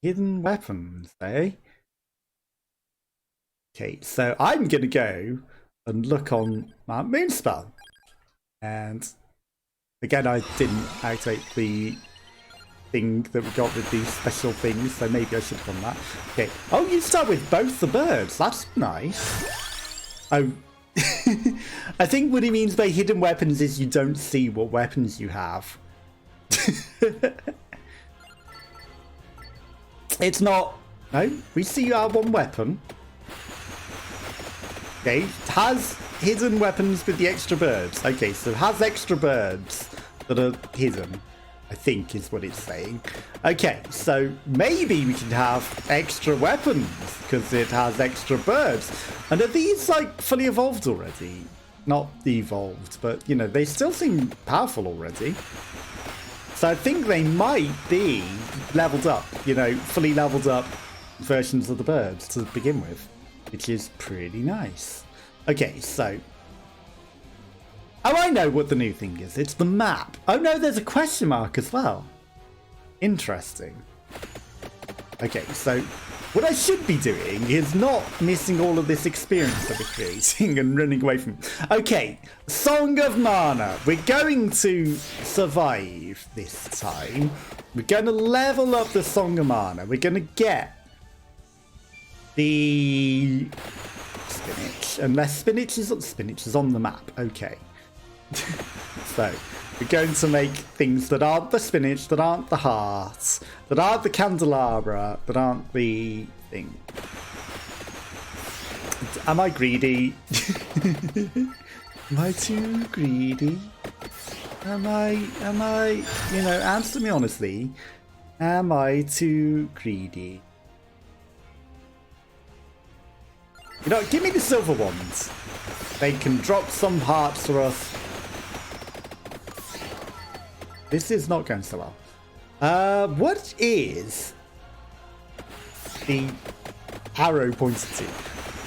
Hidden weapons, eh? Okay, so I'm gonna go and look on Mount Moonspell. And again, I didn't activate the thing that we got with these special things, so maybe I should have done that. Okay. Oh, you start with both the birds. That's nice. Oh. I think what he means by hidden weapons is you don't see what weapons you have. It's not... No, we see you have one weapon. Okay, it has hidden weapons with the extra birds. Okay, so it has extra birds that are hidden, I think is what it's saying. Okay, so maybe we can have extra weapons because it has extra birds. And are these like fully evolved already? Not evolved, but you know, they still seem powerful already. So I think they might be leveled up, you know, fully leveled up versions of the birds to begin with, which is pretty nice. Okay, so... Oh, I know what the new thing is. It's the map. Oh no, there's a question mark as well. Interesting. Okay, so what I should be doing is not missing all of this experience that we're creating and running away from. Okay, Song of Mana. We're going to survive this time. We're going to level up the Song of Mana. We're going to get the spinach. Unless spinach is on the map. Okay. So, we're going to make things that aren't the spinach, that aren't the hearts, that aren't the candelabra, that aren't the thing. Am I greedy? Am I too greedy? Am I, you know, answer me honestly. Am I too greedy? You know, give me the silver ones. They can drop some hearts for us. This is not going so well. What is the arrow pointed to?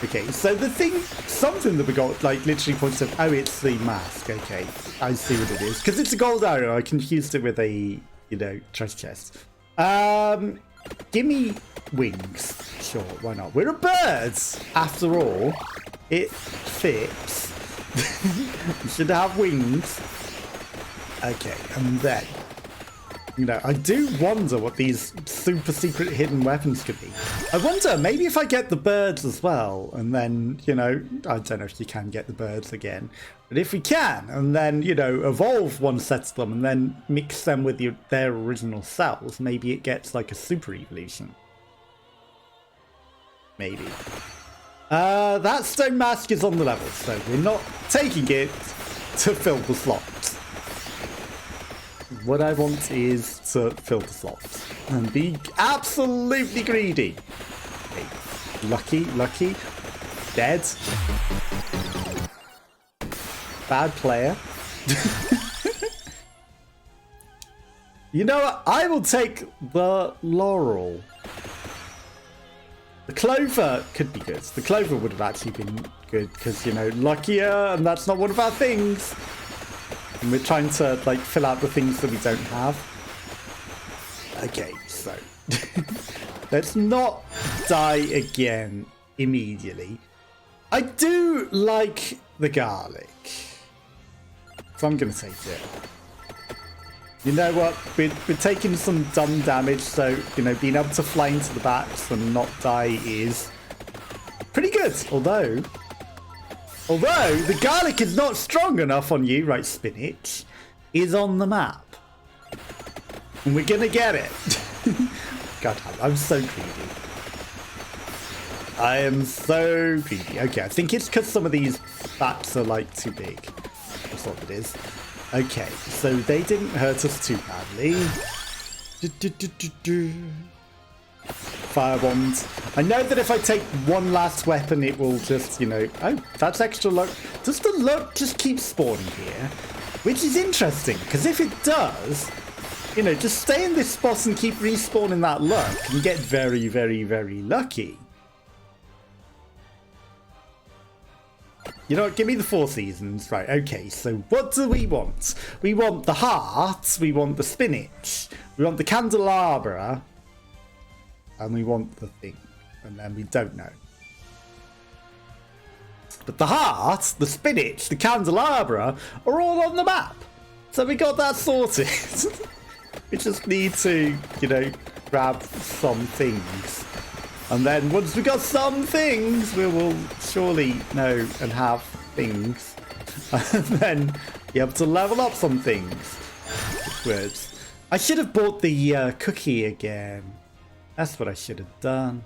Okay, so the thing, something that we got, like, literally points to, oh, it's the mask. Okay, I see what it is. Because it's a gold arrow, I confused it with a, you know, treasure chest. Give me wings. Sure, why not? We're a bird, after all. It fits. You should have wings. Okay, and then, you know, I do wonder what these super secret hidden weapons could be. I wonder, maybe if I get the birds as well, and then, you know, I don't know if you can get the birds again, but if we can, and then, you know, evolve one set of them, and then mix them with their original cells, maybe it gets like a super evolution. Maybe. That stone mask is on the level, so we're not taking it to fill the slots. What I want is to fill the slots and be absolutely greedy. Okay. Lucky. Dead. Bad player. You know what? I will take the laurel. The clover could be good. The clover would have actually been good because, you know, luckier, and that's not one of our things. And we're trying to, like, fill out the things that we don't have. Okay, so let's not die again immediately. I do like the garlic, so I'm going to take it. You know what? We're taking some dumb damage, so, you know, being able to fly into the backs and not die is pretty good. Although the garlic is not strong enough on you, right? Spinach is on the map. And we're going to get it. God, I'm so greedy. I am so greedy. Okay, I think it's because some of these bats are, like, too big. That's what it is. Okay, so they didn't hurt us too badly. Fire bombs. I know that if I take one last weapon, it will just, you know... Oh, that's extra luck. Does the luck just keep spawning here? Which is interesting, because if it does, you know, just stay in this spot and keep respawning that luck and get very, very, very lucky. You know what? Give me the 4 seasons. Right, okay, so what do we want? We want the hearts, we want the spinach, we want the candelabra, and we want the thing, and then we don't know. But the heart, the spinach, the candelabra are all on the map. So we got that sorted. We just need to, you know, grab some things. And then once we got some things, we will surely know and have things. And then be able to level up some things. Words. I should have bought the cookie again. That's what I should have done.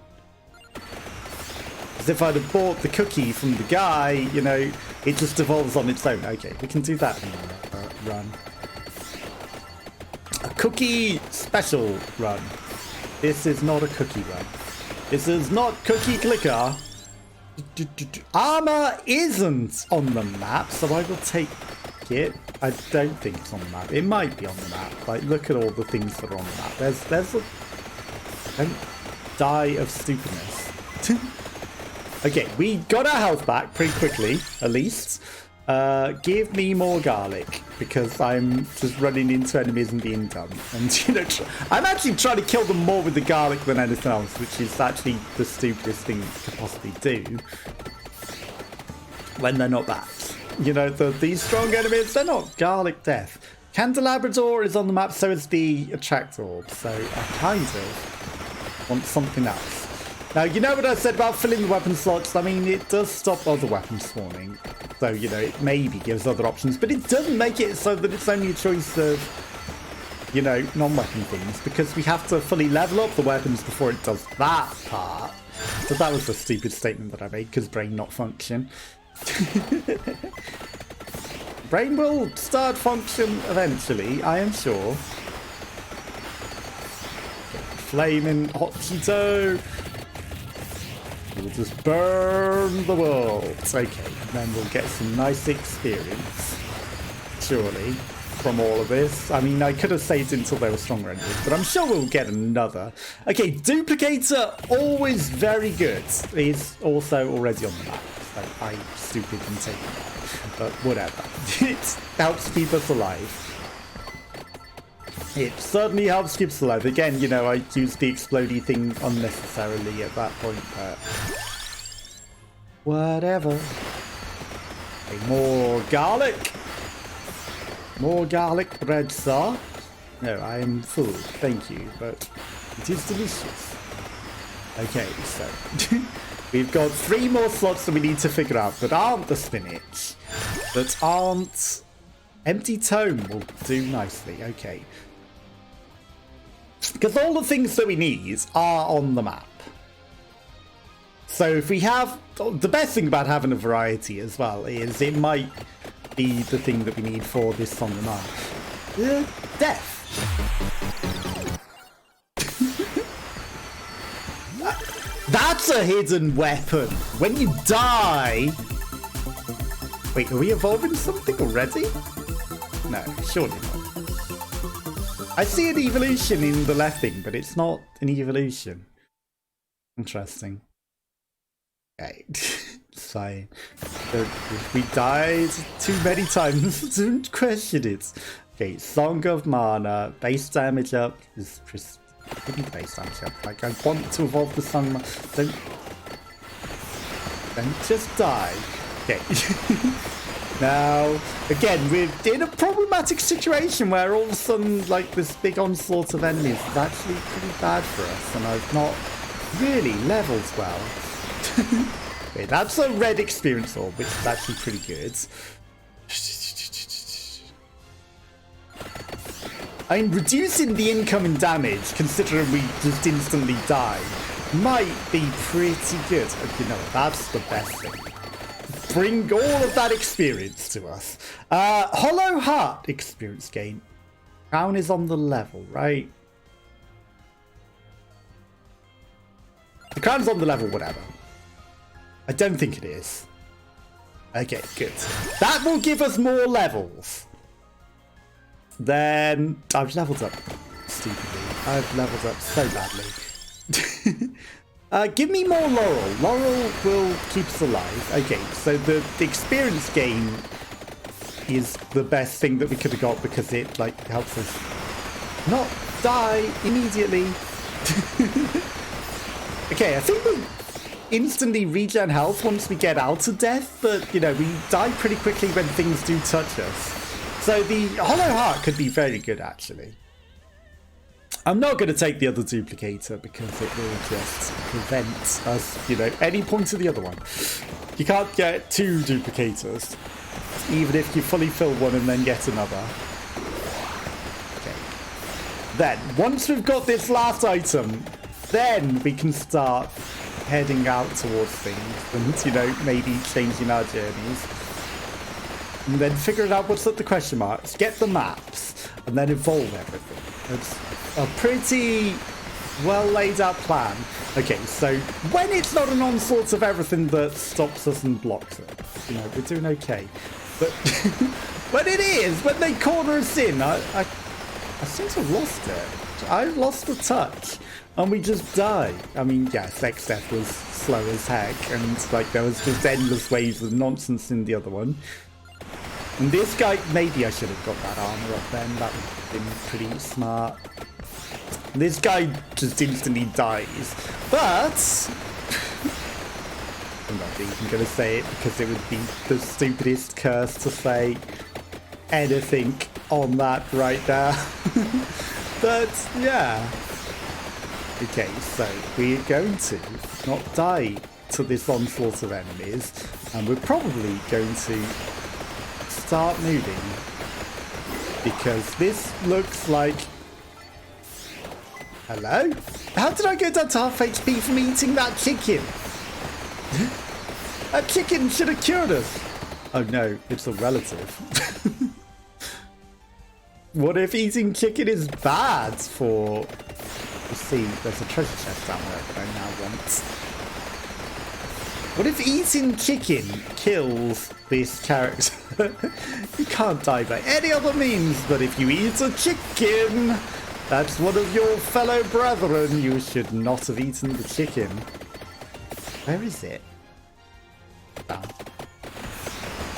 As if I'd have bought the cookie from the guy, you know, it just evolves on its own. Okay, we can do that in a run. A cookie special run. This is not a cookie run. This is not cookie clicker. Armor isn't on the map, so I will take it. I don't think it's on the map. It might be on the map. Like, look at all the things that are on the map. There's a... Don't die of stupidness. Okay, we got our health back pretty quickly, at least. Give me more garlic, because I'm just running into enemies and being dumb. And, you know, I'm actually trying to kill them more with the garlic than anything else, which is actually the stupidest thing you could possibly do. When they're not that. You know, these strong enemies, they're not garlic death. Candelabrador is on the map, so is the attract orb. So I kind of want something else. Now, you know what I said about filling the weapon slots? I mean, it does stop other weapons spawning. So, you know, it maybe gives other options, but it doesn't make it so that it's only a choice of, you know, non-weapon things, because we have to fully level up the weapons before it does that part. So that was a stupid statement that I made, because brain not function. Brain will start function eventually, I am sure. Flaming hot Cheeto. We'll just burn the world. Okay, and then we'll get some nice experience, surely, from all of this. I mean, I could have saved until there were stronger enemies, but I'm sure we'll get another. Okay, Duplicator, always very good. He's also already on the map. So I stupid and take it, but whatever. It helps keep us alive. It certainly helps keep us alive. Again, you know, I used the explodey thing unnecessarily at that point, but whatever. Okay, more garlic. More garlic bread, sir. No, I am full, thank you, but it is delicious. Okay, so we've got 3 more slots that we need to figure out that aren't the spinach, that aren't... Empty tome will do nicely, okay. Because all the things that we need are on the map. So if we have... The best thing about having a variety as well is it might be the thing that we need for this on the map. Death. That's a hidden weapon. When you die... Wait, are we evolving something already? No, surely not. I see an evolution in the left thing, but it's not an evolution. Interesting. Okay, it's fine. We died too many times to question it. Okay, Song of Mana, base damage up is just... Give me the base damage up. Like, I want to evolve the Song of Mana. Don't just die. Okay. Now, again, we're in a problematic situation where all of a sudden, like, this big onslaught of enemies is actually pretty bad for us, and I've not really leveled well. Okay, that's a red experience orb, which is actually pretty good. I mean, reducing the incoming damage, considering we just instantly die, might be pretty good. You know, that's the best thing. Bring all of that experience to us. Hollow Heart experience gain. Crown is on the level, right? The crown's on the level, whatever. I don't think it is. Okay, good. That will give us more levels. Then I've leveled up stupidly. I've leveled up so badly. Give me more Laurel. Laurel will keep us alive. Okay, so the experience gain is the best thing that we could have got because it, like, helps us not die immediately. Okay, I think we instantly regen health once we get out of death, but, you know, we die pretty quickly when things do touch us. So the Hollow Heart could be very good, actually. I'm not going to take the other duplicator because it will just prevent us, you know, any point of the other one. You can't get 2 duplicators, even if you fully fill one and then get another. Okay. Then, once we've got this last item, then we can start heading out towards things and, you know, maybe changing our journeys. And then figuring out what's at the question marks, get the maps, and then evolve everything. It's a pretty well laid out plan. Okay, so when it's not an onslaught of everything that stops us and blocks it, you know, we're doing okay. But when it is, when they corner us in, I seem to have lost it. I lost the touch, and we just die. I mean, yes, XF was slow as heck, and like there was just endless waves of nonsense in the other one. And this guy, maybe I should have got that armor up then. That would have been pretty smart. This guy just instantly dies. But I'm not even going to say it because it would be the stupidest curse to say anything on that right now. But yeah. Okay, so we're going to not die to this onslaught of enemies. And we're probably going to start moving because this looks like... Hello? How did I go down to half HP from eating that chicken? That chicken should have cured us. Oh no, it's a relative. What if eating chicken is bad for... Let's see, there's a treasure chest down there that I now want. What if eating chicken kills this character? You can't die by any other means, but if you eat a chicken, that's one of your fellow brethren. You should not have eaten the chicken. Where is it? Oh.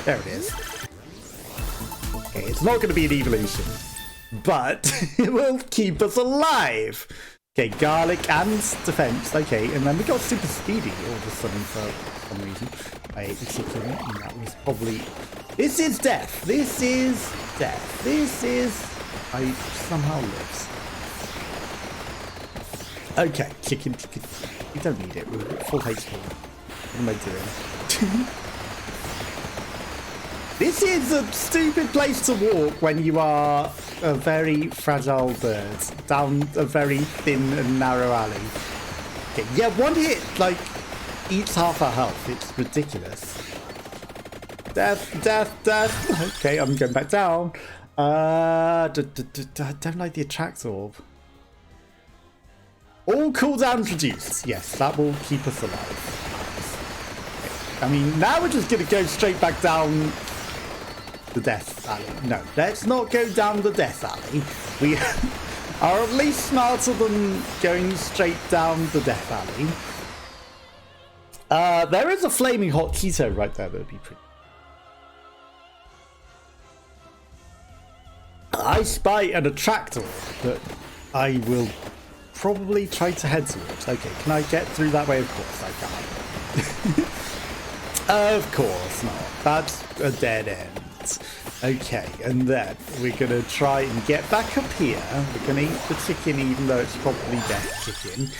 There it is. Okay, it's not going to be an evolution, but it will keep us alive. Okay, garlic and defense. Okay, and then we got super speedy all of a sudden for some reason. I ate the chicken, and that was probably... This is death. This is death. This is... I somehow lives. Okay, chicken. We don't need it. We're at full HP. What am I doing? This is a stupid place to walk when you are a very fragile bird down a very thin and narrow alley. Okay, yeah, one hit, like, eats half our health. It's ridiculous. Death, death, death. Okay, I'm going back down. I don't like the attract orb. All cooldowns reduced. Yes, that will keep us alive. Okay. I mean, now we're just going to go straight back down the death alley. No, let's not go down the death alley. We are at least smarter than going straight down the death alley. There is a flaming hot Cheeto right there that would be pretty. I spy an attractor that I will probably try to head towards. Okay, can I get through that way? Of course I can. Of course not. That's a dead end. Okay, and then we're going to try and get back up here. We're going to eat the chicken even though it's probably death chicken.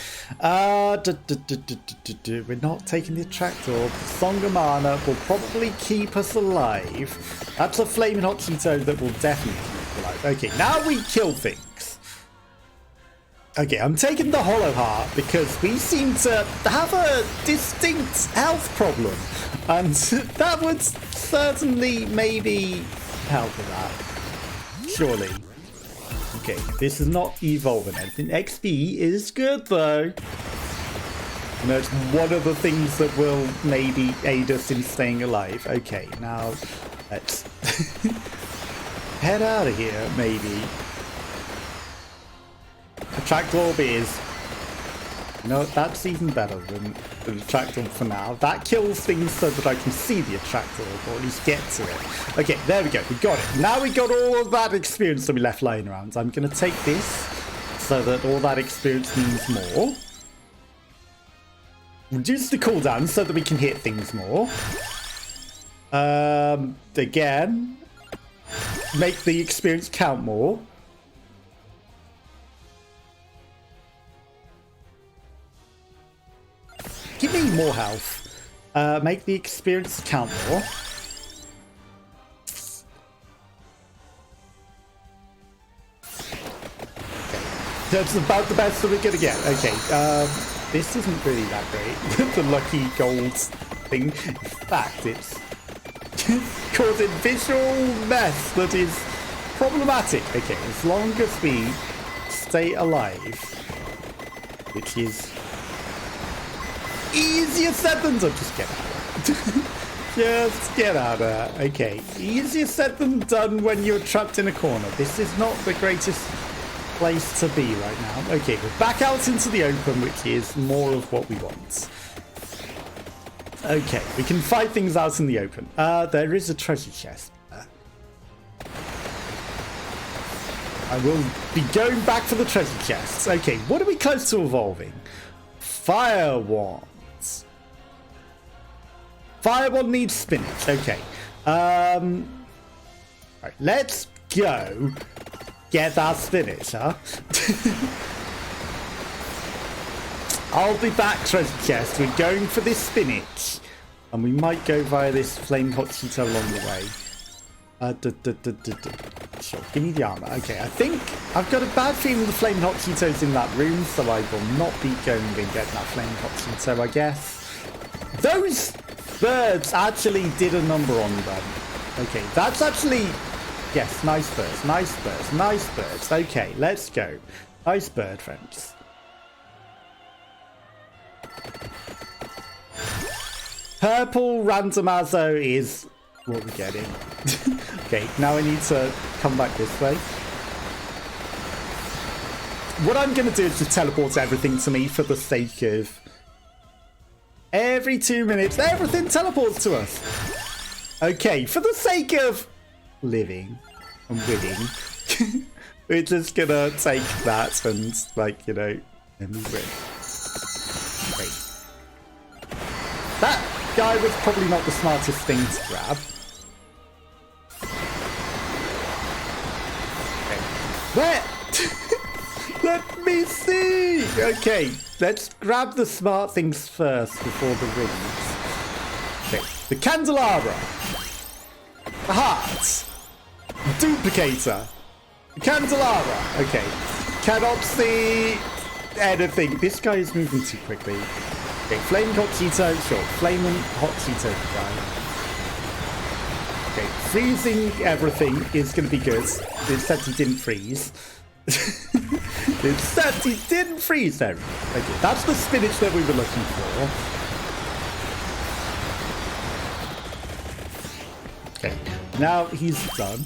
We're not taking the attractor. Song of Mana will probably keep us alive. That's a flaming hot Cheeto that will definitely keep us alive. Okay, now we kill things. Okay, I'm taking the Hollow Heart because we seem to have a distinct health problem. And that would certainly maybe help with that. Surely. Okay, this is not evolving anything. XP is good though. And that's one of the things that will maybe aid us in staying alive. Okay, now let's head out of here, maybe. Attract orb is... No, that's even better than the attract orb for now. That kills things so that I can see the attract orb, or at least get to it. Okay, there we go. We got it. Now we got all of that experience that we left lying around. I'm going to take this so that all that experience means more. Reduce the cooldown so that we can hit things more. Again, make the experience count more. Give me more health. Make the experience count more. Okay. That's about the best that we're gonna get. Okay. This isn't really that great. The lucky gold thing. In fact, it's causing visual mess that is problematic. Okay, as long as we stay alive, which is easier said than done. Just get out of it. Just get out of there. Okay, easier said than done when you're trapped in a corner. This is not the greatest place to be right now. Okay, we're back out into the open, which is more of what we want. Okay, we can fight things out in the open. There is a treasure chest there. I will be going back for the treasure chests. Okay, what are we close to evolving? Fire wands. Fire wand needs spinach. Okay. Right, let's go get our spinach, huh? I'll be back, treasure chest. We're going for this spinach. And we might go via this flame hot Cheeto along the way. Sure, give me the armor. Okay, I think I've got a bad feeling the flame hot Cheeto's in that room, so I will not be going and getting that flame hot Cheeto, I guess. Those birds actually did a number on them. Okay, that's actually... Yes, nice birds, nice birds, nice birds. Okay, let's go. Nice bird, friends. Purple randomazo is what we're getting. Okay, now I need to come back this way. What I'm going to do is just teleport everything to me for the sake of... Every 2 minutes, everything teleports to us. Okay, for the sake of living and winning, we're just going to take that and, like, you know, let me win. Okay. That guy was probably not the smartest thing to grab. Okay. Where? Let me see! Okay, let's grab the smart things first before the rings. Okay, the candelabra. The heart. Duplicator. The candelabra. Okay, cannot see anything. This guy is moving too quickly. Okay, flaming hot Cheeto, sure. Flaming hot Cheeto guy. Okay, freezing everything is going to be good. It said he didn't freeze. It said he didn't freeze everything. Okay, that's the spinach that we were looking for. Okay, now he's done.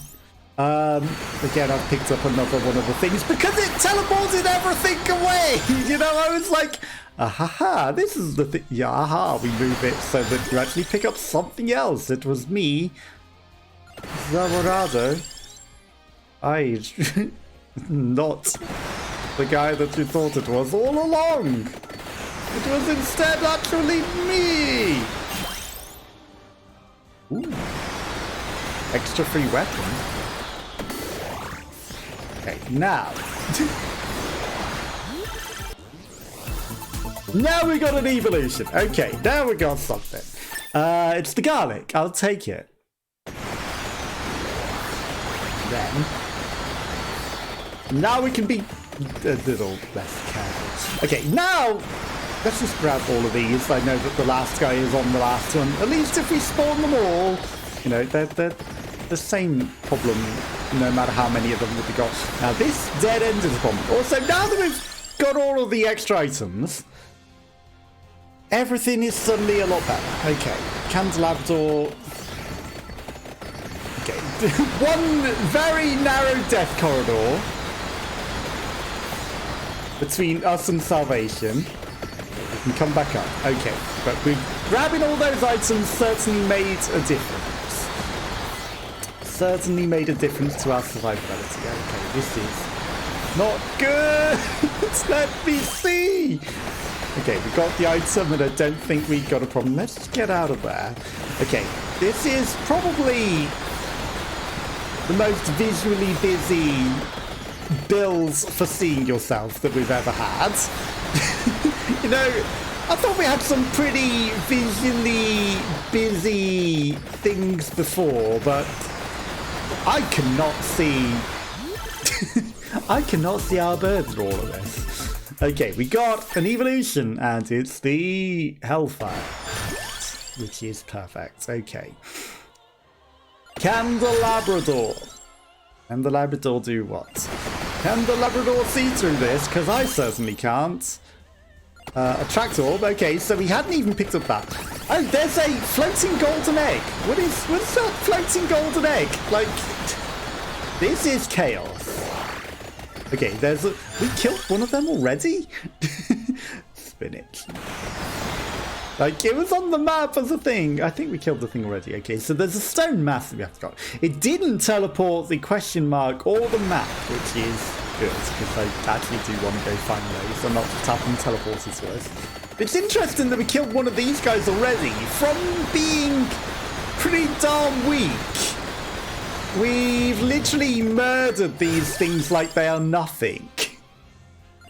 Again, I've picked up another one of the things because it teleported everything away. You know, I was like, aha, this is the thing. Yeah, aha, we move it so that you actually pick up something else. It was me, Zawarado. Not the guy that you thought it was all along. It was instead actually me. Ooh. Extra free weapon. Okay, now. Now we got an evolution. Okay, now we got something. It's the garlic. I'll take it. Then. Now we can be a little less careful. Okay, now let's just grab all of these. I know that the last guy is on the last one. At least if we spawn them all, you know, they're the same problem no matter how many of them we got. Now this dead end is a problem. Also, now that we've got all of the extra items, everything is suddenly a lot better. Okay, candelabra door. Okay, one very narrow death corridor between us and salvation. We can come back up. Okay, but grabbing all those items certainly made a difference. Certainly made a difference to our survivability. Okay, this is not good. Let me see. Okay, we got the item, and I don't think we got a problem. Let's just get out of there. Okay, this is probably the most visually busy bills for seeing yourself that we've ever had. You know, I thought we had some pretty visually busy things before, but I cannot see I cannot see our birds through all of this. Okay, we got an evolution, and it's the Hellfire, which is perfect. Okay. Can the Labrador? Can the Labrador do what? Can the Labrador see through this? Because I certainly can't. Attract orb. Okay, so we hadn't even picked up that. Oh, there's a floating golden egg. What's that floating golden egg? Like, this is chaos. Okay, we killed one of them already? Spinach. Like, it was on the map as a thing. I think we killed the thing already. Okay, so there's a stone mass that we have to go. It didn't teleport the question mark or the map, which is good, because I actually do want to go find those. I'm not just having teleporters to us. It's interesting that we killed one of these guys already. From being pretty darn weak, we've literally murdered these things like they are nothing.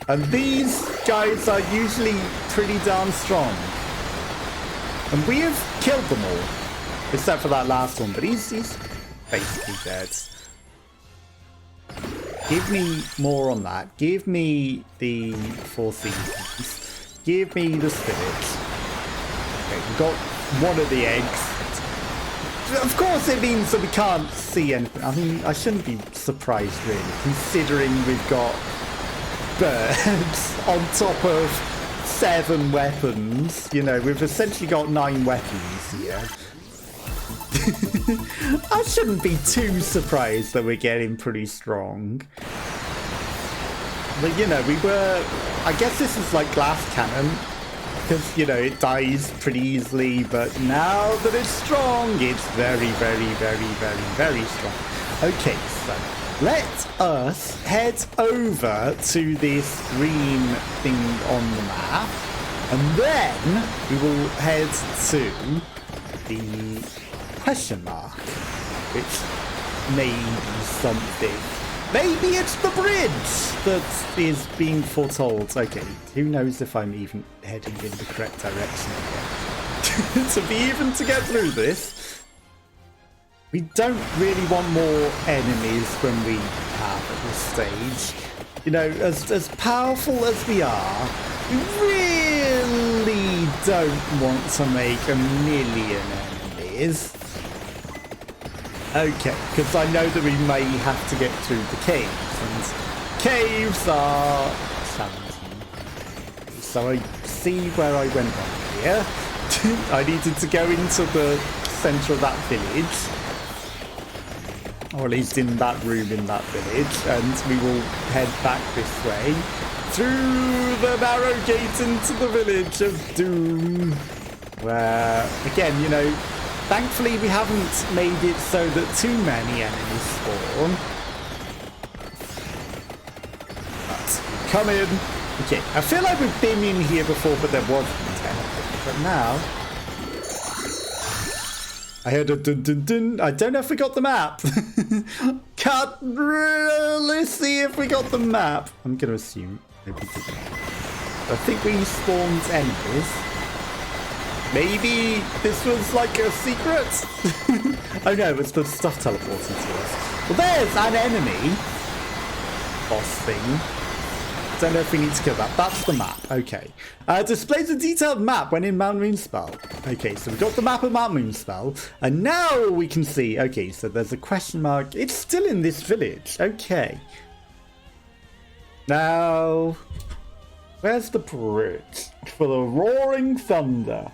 And these guys are usually pretty darn strong. And we have killed them all. Except for that last one, but he's basically dead. Give me more on that. Give me the Four Seasons. Give me the spinach. Okay, we've got one of the eggs. Of course it means that we can't see anything. I mean, I shouldn't be surprised really, considering we've got birds on top of 7 weapons. You know, we've essentially got 9 weapons here. I shouldn't be too surprised that we're getting pretty strong. But, you know, I guess this is like glass cannon, because, you know, it dies pretty easily, but now that it's strong, it's very, very, very, very, very strong. Okay, so let us head over to this green thing on the map, and then we will head to the question mark, which may be something. Maybe it's the bridge that is being foretold. Okay, who knows if I'm even heading in the correct direction again. To be even to get through this, we don't really want more enemies than we have at this stage. You know, as powerful as we are, we really don't want to make a million enemies. Okay, because I know that we may have to get through the caves, and caves are challenging. So I see where I went wrong here. I needed to go into the centre of that village, or at least in that room in that village, and we will head back this way through the narrow gate into the village of Doom, where, again, you know, thankfully we haven't made it so that too many enemies spawn. But come in. Okay, I feel like we've been in here before, but there wasn't anything. But now I heard a dun dun dun. I don't know if we got the map. Can't really see if we got the map. I'm gonna assume maybe we didn't. I think we spawned enemies. Maybe this was like a secret? Oh no, it's the stuff teleporting to us. Well, there's an enemy boss thing. Don't know if we need to kill that. That's the map. Okay. Displays a detailed map when in Mount Moonspell. Okay, so we got the map of Mount Moonspell. And now we can see. Okay, so there's a question mark. It's still in this village. Okay. Now, where's the bridge for the Roaring Thunder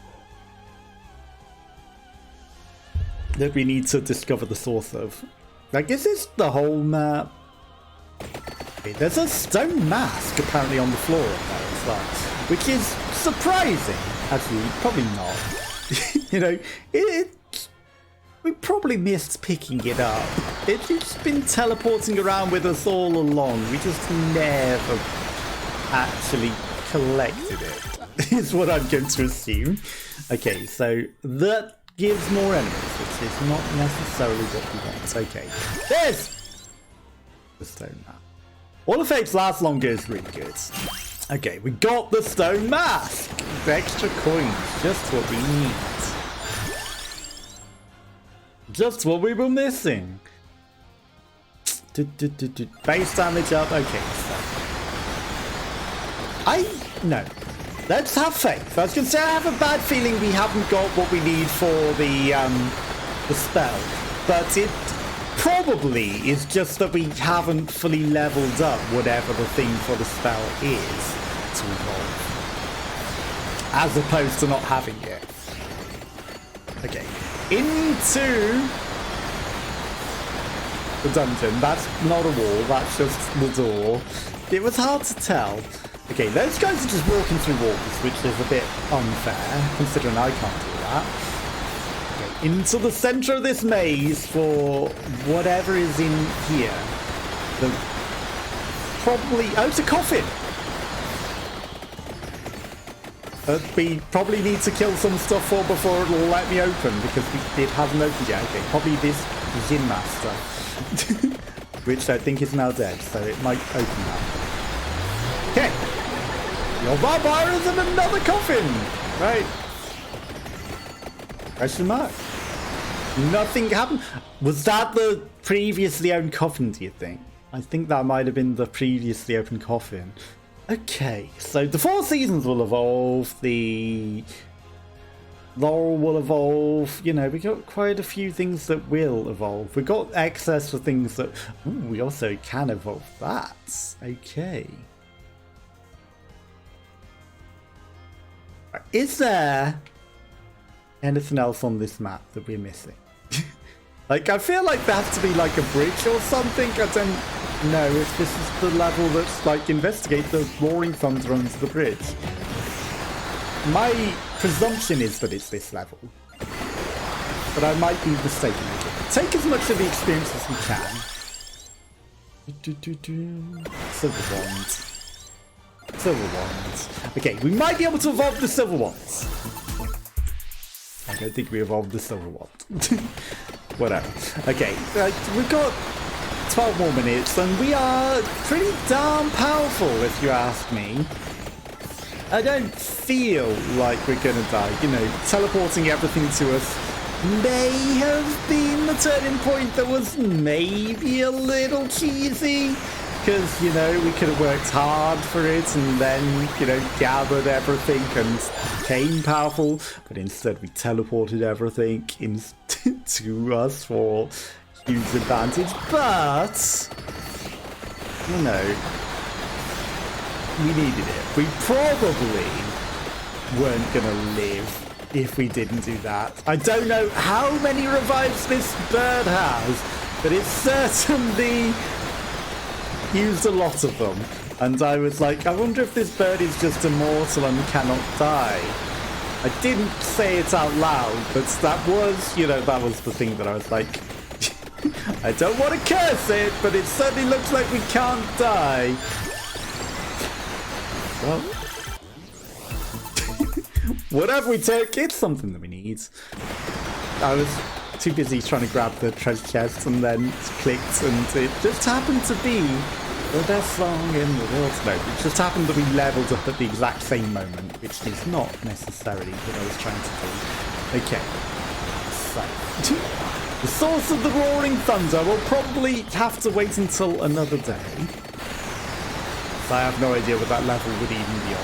that we need to discover the source of? Like, is this the whole map? Okay, there's a stone mask apparently on the floor up there as well, which is surprising. Actually, probably not. You know, we probably missed picking it up. It's been teleporting around with us all along. We just never actually collected it. is what I'm going to assume. Okay, so that gives more enemies, which is not necessarily what we want. Okay, there's the stone map. All effects last longer is really good. Okay, we got the stone mask. The extra coins, just what we need. Just what we were missing. Base damage up. Okay, so no. Let's have faith. I was going to say I have a bad feeling we haven't got what we need for the spell, but it probably is just that we haven't fully leveled up whatever the thing for the spell is to evolve, as opposed to not having it. Okay, into the dungeon. That's not a wall, that's just the door. It was hard to tell. Okay, those guys are just walking through walls, which is a bit unfair, considering I can't do that. Okay, into the center of this maze for whatever is in here. Probably... Oh, it's a coffin! We probably need to kill some stuff for before it'll let me open, because it hasn't opened yet. Okay, probably this Jin Master, which I think is now dead, so it might open that. Okay. Your barbarian is in another coffin! Right. Question mark. Nothing happened. Was that the previously owned coffin, do you think? I think that might have been the previously opened coffin. Okay, so the 4 seasons will evolve, the Laurel will evolve, you know, we got quite a few things that will evolve. We got access to things that... Ooh, we also can evolve that. Okay. Is there anything else on this map that we're missing? Like, I feel like there has to be like a bridge or something. I don't know if this is the level that's like investigate the roaring thunder under the bridge. My presumption is that it's this level, but I might be mistaken. Take as much of the experience as we can. Silver wand. Silver wands. Okay, we might be able to evolve the silver wands. I don't think we evolved the silver wand. Whatever. Okay, we've got 12 more minutes, and we are pretty darn powerful, if you ask me. I don't feel like we're gonna die. You know, teleporting everything to us may have been the turning point that was maybe a little cheesy. Because, you know, we could have worked hard for it and then, you know, gathered everything and became powerful. But instead we teleported everything to us for huge advantage. But, you know, we needed it. We probably weren't going to live if we didn't do that. I don't know how many revives this bird has, but it's certainly... used a lot of them, and I was like, I wonder if this bird is just immortal and cannot die. I didn't say it out loud, but that was, you know, that was the thing that I was like, I don't want to curse it, but it certainly looks like we can't die. Well, whatever we took, it's something that we need. I was too busy trying to grab the treasure chest and then clicked, and it just happened to be the best song in the world. No, it just happened that we leveled up at the exact same moment, which is not necessarily what I was trying to do. Okay, so the source of the roaring thunder will probably have to wait until another day. So I have no idea what that level would even be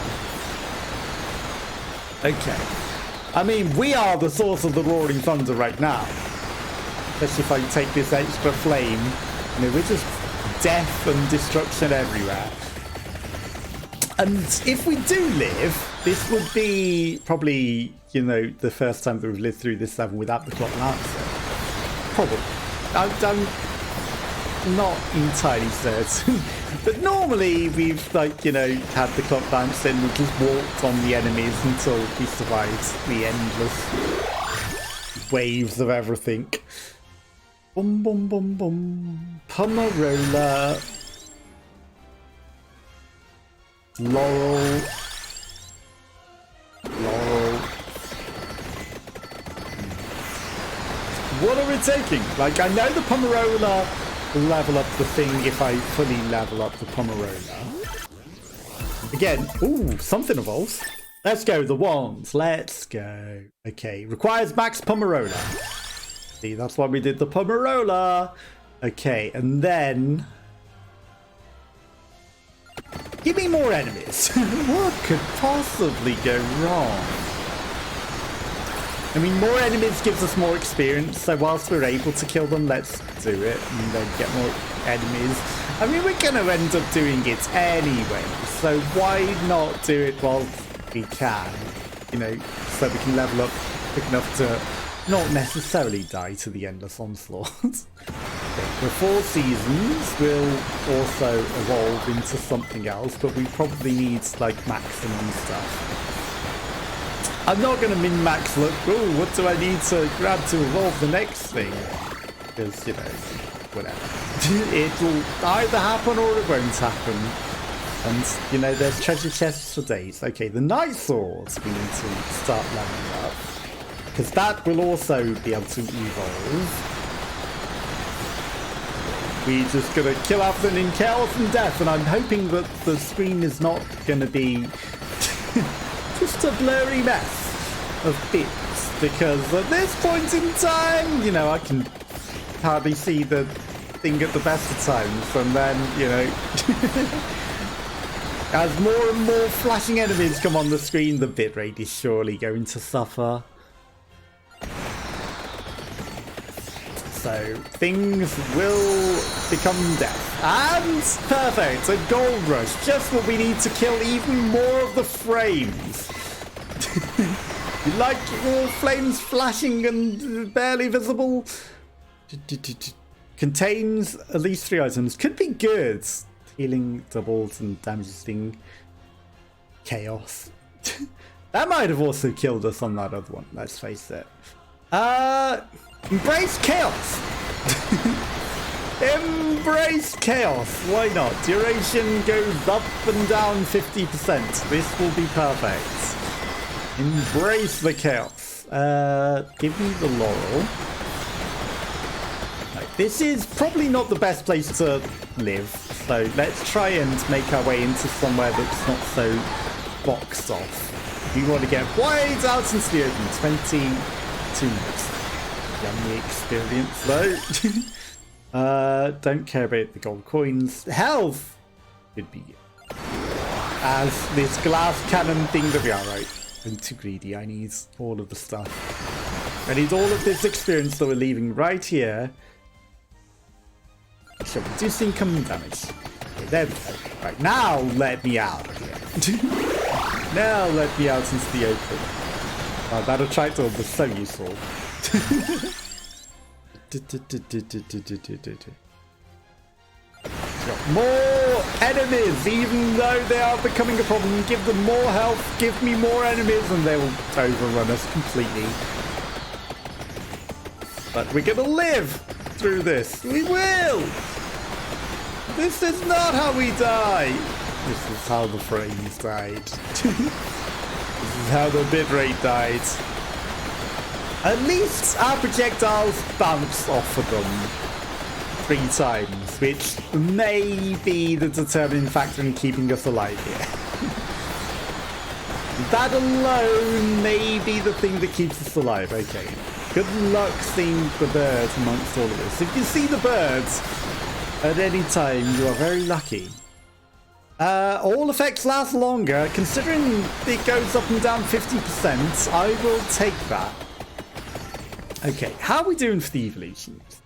on. Okay. I mean, we are the source of the roaring thunder right now. Especially if I take this extra flame. You know, we're just death and destruction everywhere. And if we do live, this would be probably, you know, the first time that we've lived through this level without the clock lancer. Probably. I'm not entirely certain. But normally we've, like, you know, had the clock bounce and we've just walked on the enemies until we survived the endless waves of everything. Boom, boom, boom, boom. Pomerola. Laurel. What are we taking? Like, I know the Pomerola will level up the thing if I fully level up the Pomerola. Again, ooh, something evolves. Let's go, the wands. Let's go. Okay, requires max Pomerola. See, that's why we did the Pomerola. Okay, and then... give me more enemies. What could possibly go wrong? I mean, more enemies gives us more experience, so whilst we're able to kill them, let's do it and then get more enemies. I mean, we're going to end up doing it anyway, so why not do it while we can? You know, so we can level up quick enough to not necessarily die to the Endless Onslaught. The 4 seasons will also evolve into something else, but we probably need, like, maximum stuff. I'm not going to min-max look, oh, what do I need to grab to evolve the next thing? Because, you know, whatever. It'll either happen or it won't happen. And, you know, there's treasure chests for days. Okay, the Night Swords we need to start leveling up. Because that will also be able to evolve. We're just going to kill everything in chaos and death. And I'm hoping that the screen is not going to be... just a blurry mess of bits, because at this point in time, you know, I can hardly see the thing at the best of times, and then, you know, as more and more flashing enemies come on the screen, the bitrate is surely going to suffer. So things will become death. And perfect, a gold rush, just what we need to kill even more of the frames. You like all flames flashing and barely visible? Contains at least 3 items. Could be good. Healing doubles and damaging chaos. That might have also killed us on that other one, let's face it. Embrace chaos! Embrace chaos! Why not? Duration goes up and down 50%. This will be perfect. Embrace the chaos. Give me the laurel. Right, this is probably not the best place to live, so let's try and make our way into somewhere that's not so boxed off. We want to get wide out into the open. 22 minutes. Yummy experience though. Don't care about the gold coins. Health could be good. As this glass cannon thing that we are, right? I'm too greedy. I need all of the stuff. I need all of this experience that we're leaving right here. So reduce incoming damage. Okay, there we go. Right, now let me out of here. Now let me out into the open. Oh, that attractor was so useful. Got more enemies, even though they are becoming a problem. Give them more health, give me more enemies, and they will overrun us completely. But we're gonna live through this. We will! This is not how we die. This is how the frames died. This is how the bitrate died. At least our projectiles bounce off of them 3 times, which may be the determining factor in keeping us alive here. That alone may be the thing that keeps us alive. Okay. Good luck seeing the birds amongst all of this. If you see the birds at any time, you are very lucky. All effects last longer. Considering it goes up and down 50%, I will take that. Okay, how are we doing for the evolutions?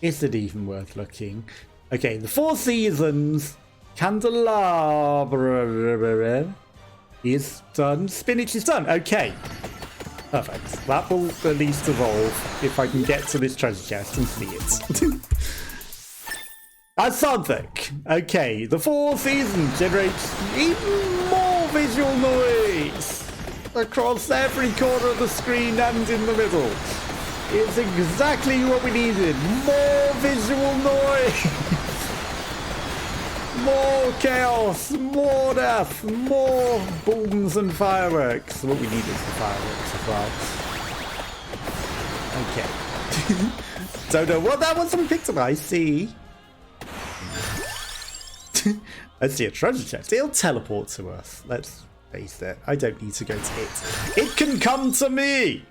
Is it even worth looking? Okay, the 4 seasons. Candelabra is done. Spinach is done. Okay. Perfect. That will at least evolve if I can get to this treasure chest and see it. That's something. Okay, the 4 seasons generates even more visual noise across every corner of the screen and in the middle. It's exactly what we needed. More visual noise. More chaos. More death. More booms and fireworks. What we needed for fireworks as well. Okay. Don't know what that was on picked up. I see. I see a treasure chest. It'll teleport to us. Let's face it. I don't need to go to it. It can come to me.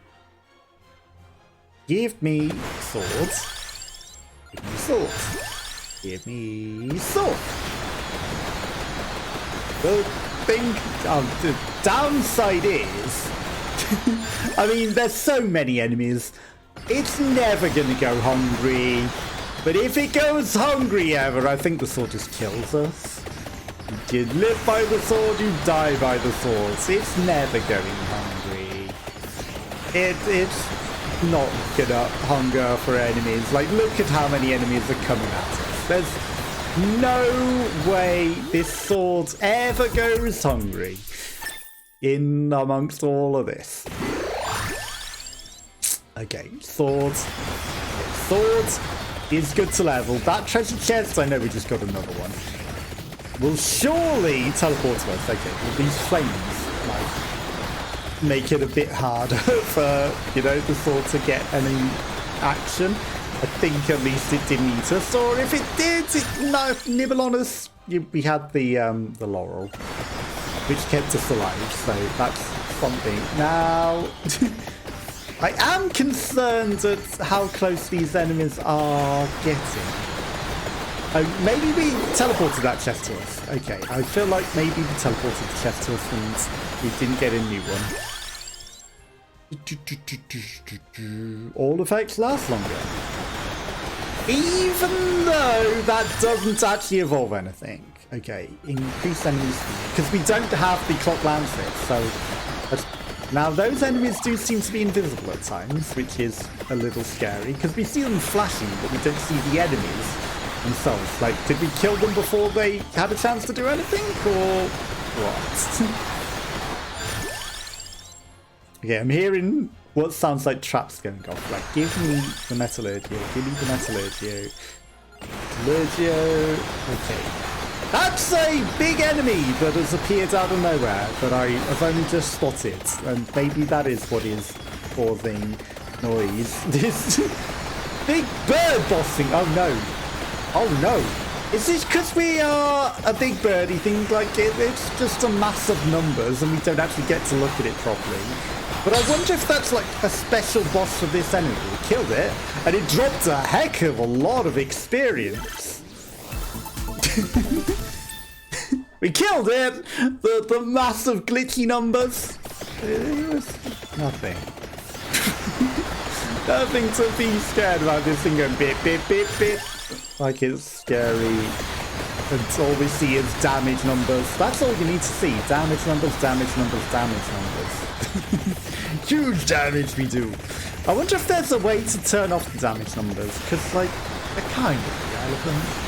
Give me swords. Give me swords. Give me sword. The thing, the downside is, I mean, there's so many enemies. It's never gonna go hungry. But if it goes hungry ever, I think the sword just kills us. You live by the sword, you die by the sword. It's never going hungry. It's not gonna hunger for enemies. Like, look at how many enemies are coming at us. There's no way this sword ever goes hungry in amongst all of this. Okay, swords. Swords is good to level. That treasure chest, I know we just got another one, will surely teleport to us. Okay, well, these flames like make it a bit harder for, you know, the sword to get any action. I think at least it didn't eat us, or if it did, it nibble on us. We had the laurel, which kept us alive, so that's something. Now, I am concerned at how close these enemies are getting. Oh, maybe we teleported that chest to us. Okay, I feel like maybe we teleported the chest to us and we didn't get a new one. All effects last longer. Even though that doesn't actually evolve anything. Okay, increase enemies speed. Because we don't have the clock lancet, so... Now, those enemies do seem to be invisible at times, which is a little scary. Because we see them flashing, but we don't see the enemies themselves. Like, did we kill them before they had a chance to do anything? Or what? Okay, I'm hearing what sounds like traps going off. Like, give me the Metallurgio. Give me the Metallurgio. Metallurgio. Okay. That's a big enemy that has appeared out of nowhere that I have only just spotted. And maybe that is what is causing noise. This big bird bossing. Oh no. Oh no. Is this because we are a big birdie thing? Like, it's just a mass of numbers and we don't actually get to look at it properly. But I wonder if that's like a special boss for this enemy. We killed it and it dropped a heck of a lot of experience. We killed it! The massive glitchy numbers. It was nothing. Nothing to be scared about. This thing going bit, bit, bit, bit. Like it's scary. And all we see is damage numbers. That's all you need to see. Damage numbers, damage numbers, damage numbers. Huge damage we do. I wonder if there's a way to turn off the damage numbers. Because, like, they're kind of irrelevant.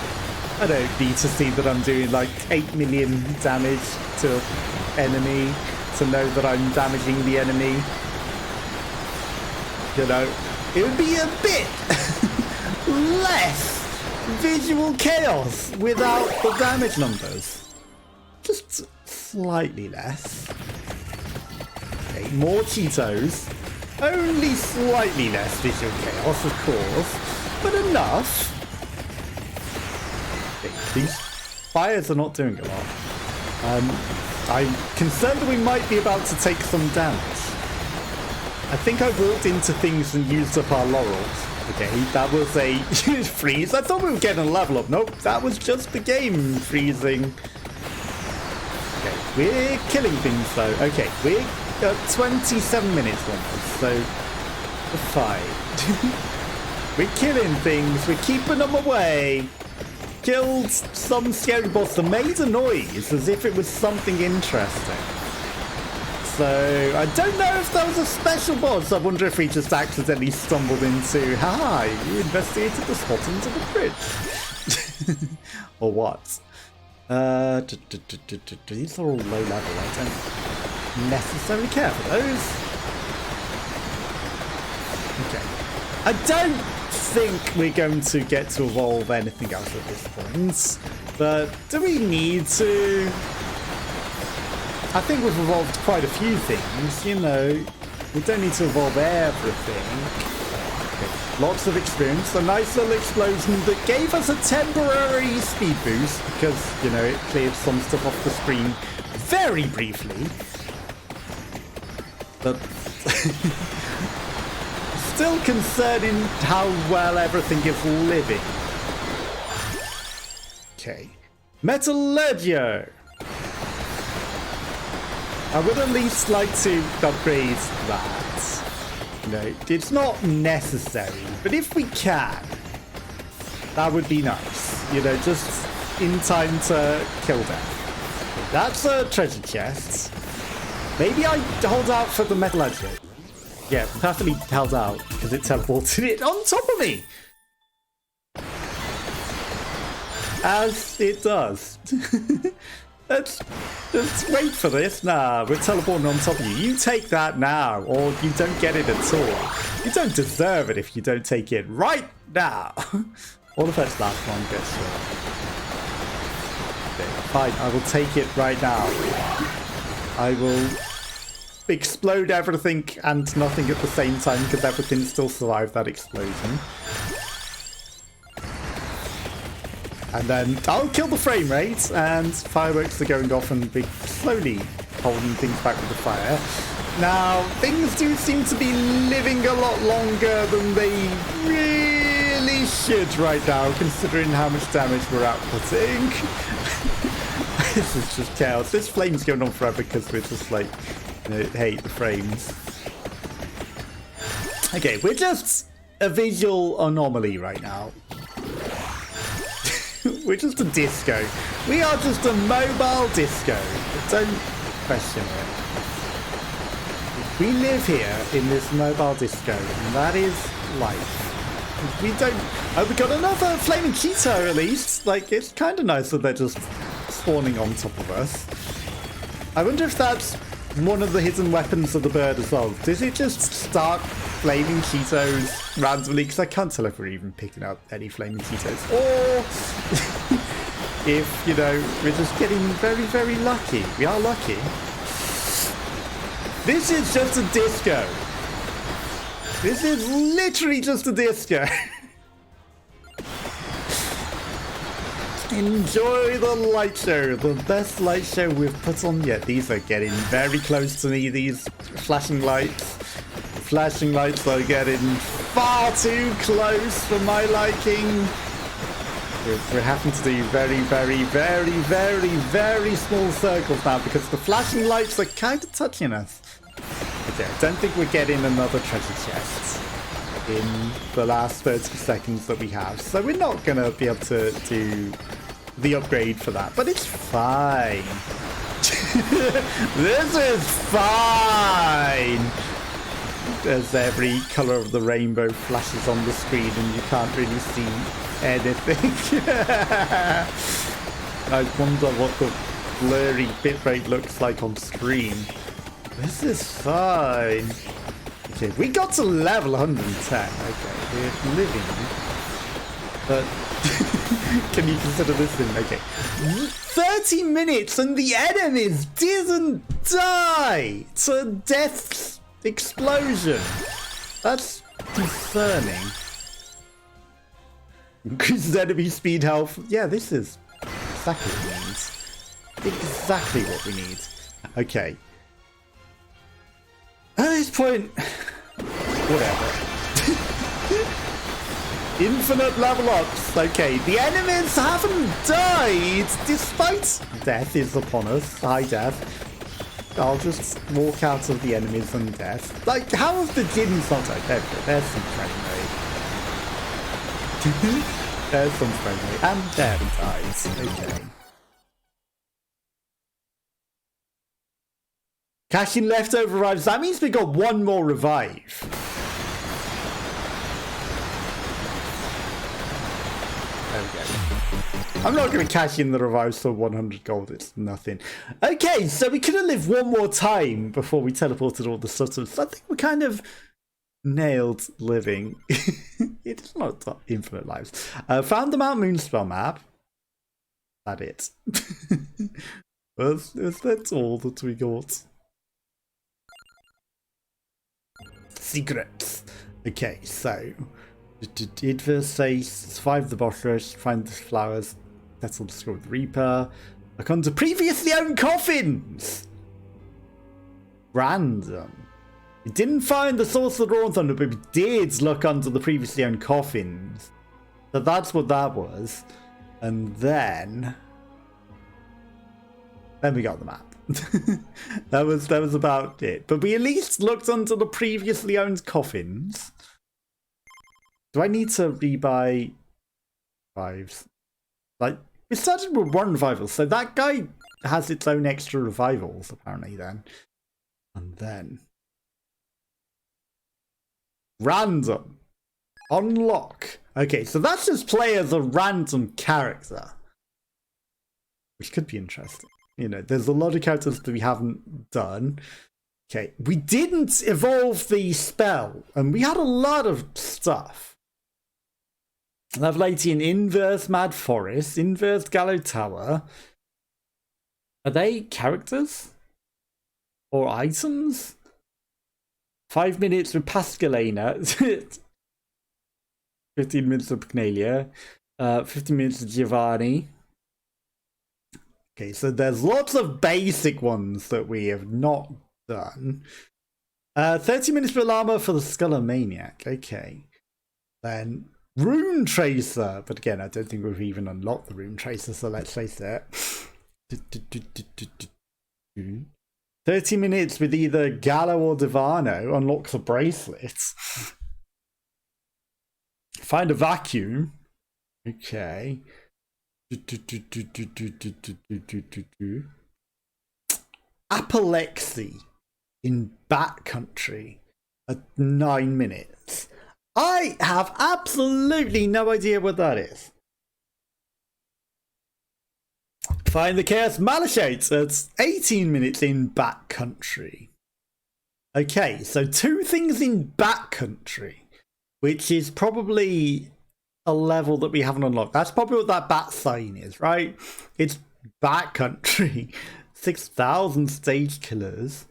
I don't need to see that I'm doing like 8 million damage to enemy to know that I'm damaging the enemy. You know, it would be a bit less visual chaos without the damage numbers. Just slightly less. Okay, more Cheetos. Only slightly less visual chaos, of course, but enough. These fires are not doing a lot. I'm concerned that we might be about to take some damage. I think I walked into things and used up our laurels. Okay, that was a freeze. I thought we were getting a level up. Nope, that was just the game freezing. Okay, we're killing things though. Okay, we're at 27 minutes almost, so we're fine. We're killing things. We're keeping them away. Killed some scary boss that made a noise as if it was something interesting. So, I don't know if that was a special boss. I wonder if we just accidentally stumbled into, haha, you investigated the spot into the bridge. Or what? These are all low level. I don't necessarily care for those. Okay. I don't think we're going to get to evolve anything else at this point, but do we need to? I think we've evolved quite a few things, you know. We don't need to evolve everything. Lots of experience. A nice little explosion that gave us a temporary speed boost because, you know, it cleared some stuff off the screen very briefly. But still concerning how well everything is living. Okay. Metallurgia. I would at least like to upgrade that. No, it's not necessary, but if we can, that would be nice. You know, just in time to kill them. That's a treasure chest. Maybe I hold out for the metallurgy. Yeah, perfectly held out because it teleported it on top of me. As it does. Let's just wait for this. Nah, we're teleporting on top of you. You take that now, or you don't get it at all. You don't deserve it if you don't take it right now. All of that's last one gets okay, fine, I will take it right now. I will explode everything and nothing at the same time because everything still survived that explosion. And then I'll kill the frame rate, and fireworks are going off and we're slowly holding things back with the fire. Now, things do seem to be living a lot longer than they really should right now, considering how much damage we're outputting. This is just chaos. This flame's going on forever because we're just like, you know, hate the frames. Okay, we're just a visual anomaly right now. We're just a disco. We are just a mobile disco. Don't question it. We live here in this mobile disco, and that is life. We don't... Oh, we got another flaming cheetah at least. Like, it's kind of nice that they're just spawning on top of us. I wonder if that's one of the hidden weapons of the bird as well. Does it just start flaming Cheetos randomly? Because I can't tell if we're even picking up any flaming Cheetos. Or if, you know, we're just getting very, very lucky. We are lucky. This is just a disco. This is literally just a disco. Enjoy the light show, the best light show we've put on yet. These are getting very close to me, these flashing lights. Flashing lights are getting far too close for my liking. We're having to do very, very, very, very, very small circles now because the flashing lights are kind of touching us. Okay, I don't think we're getting another treasure chest in the last 30 seconds that we have. So we're not going to be able to do the upgrade for that, but it's fine. This is fine. As every color of the rainbow flashes on the screen and you can't really see anything. I wonder what the blurry bitrate looks like on screen. This is fine. Okay, we got to level 110. Okay, we're living. But can you consider this in? Okay. 30 minutes and the enemies didn't die to death's explosion. That's concerning. Increases enemy speed health. Yeah, this is exactly what we need. Exactly what we need. Okay. At this point, whatever. Infinite level ups. Okay, the enemies haven't died despite death is upon us. High death. I'll just walk out of the enemies and death. Like, how have the Jinns not died? There's some frame rate. There's some frame rate. And there he dies. Okay. Cashing leftover revives. That means we got one more revive. There we go. I'm not going to cash in the revives for 100 gold. It's nothing. Okay, so we could have lived one more time before we teleported all the substance. I think we kind of nailed living. It's not infinite lives. Found the Mount Moonspell map. That's it. That's all that we got. Secrets. Okay, so Idvis says, survive the boss rush, find the flowers, settle the score with the Reaper. Look onto previously owned coffins! Random. We didn't find the source of the Raw Thunder, but we did look onto the previously owned coffins. So that's what that was. And then we got the map. that was about it. But we at least looked onto the previously owned coffins. Do I need to rebuy revives? Like, we started with 1 revival, so that guy has its own extra revivals, apparently, then. And then random. Unlock. Okay, so that's just play as a random character. Which could be interesting. You know, there's a lot of characters that we haven't done. Okay, we didn't evolve the spell, and we had a lot of stuff. Level 18, Inverse Mad Forest, Inverse Gallow Tower. Are they characters? Or items? 5 minutes with Pascalena. 15 minutes with Pagnalia. 15 minutes with Giovanni. Okay, so there's lots of basic ones that we have not done. 30 minutes with Llama for the Sculler Maniac. Okay. Then Rune Tracer. But again, I don't think we've even unlocked the Rune Tracer, so let's face it. 30 minutes with either Gallo or Divano unlocks a bracelet. Find a vacuum. Okay. Apoplexy in backcountry at 9 minutes. I have absolutely no idea what that is. Find the Chaos Malachate at 18 minutes in backcountry. Okay, so 2 things in backcountry, which is probably a level that we haven't unlocked. That's probably what that bat sign is, right? It's backcountry. 6,000 stage killers.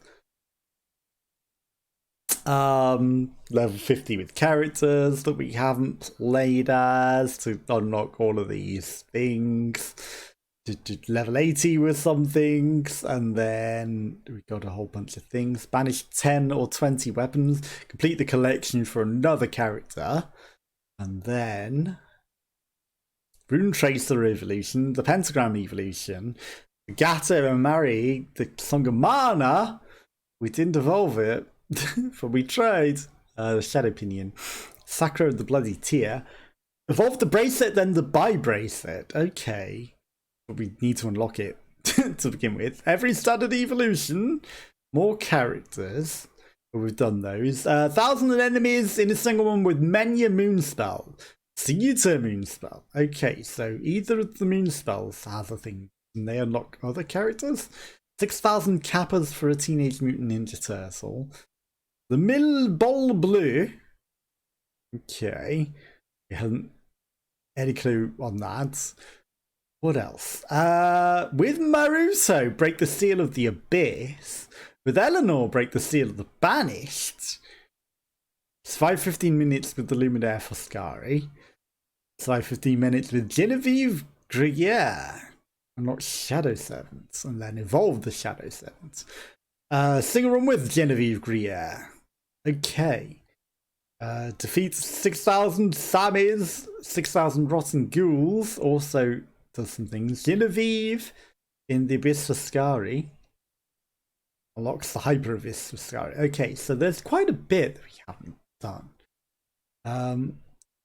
Level 50 with characters that we haven't played as to unlock all of these things. Level 80 with some things, and then we got a whole bunch of things. Banish 10 or 20 weapons. Complete the collection for another character. And then Rune Tracer evolution, the Pentagram evolution, Gato and Mari, the Song of Mana. We didn't evolve it, but we tried. The Shadow Pinion, Sacro of the Bloody Tear. Evolve the bracelet, then the buy bracelet. Okay, but we need to unlock it to begin with. Every standard evolution, more characters. We've done those. 1,000 enemies in a single one with Menya Moonspell. Suita Moonspell. Okay, so either of the Moonspells has a thing. And they unlock other characters. 6,000 Kappas for a Teenage Mutant Ninja Turtle. The Mill Ball Blue. Okay. We haven't any clue on that. What else? With Maruso, break the seal of the Abyss. With Eleanor, break the seal of the Banished. It's 5-15 minutes with the Luminaire Foscari. It's 5-15 minutes with Genevieve Gruyere. Unlock Shadow Servants, and then evolve the Shadow Servants. Single run with Genevieve Gruyere. Okay. Defeat 6,000 Samis, 6,000 Rotten Ghouls. Also does some things. Genevieve in the Abyss Foscari. Unlocks the Hyper Abyss Foscari. Okay, so there's quite a bit that we haven't done.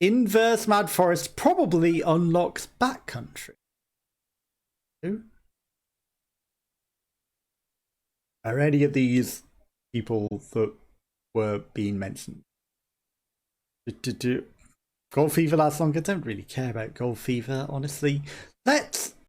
Inverse Mad Forest probably unlocks Backcountry. Are any of these people that were being mentioned? Gold Fever last long. I don't really care about Gold Fever, honestly. Let's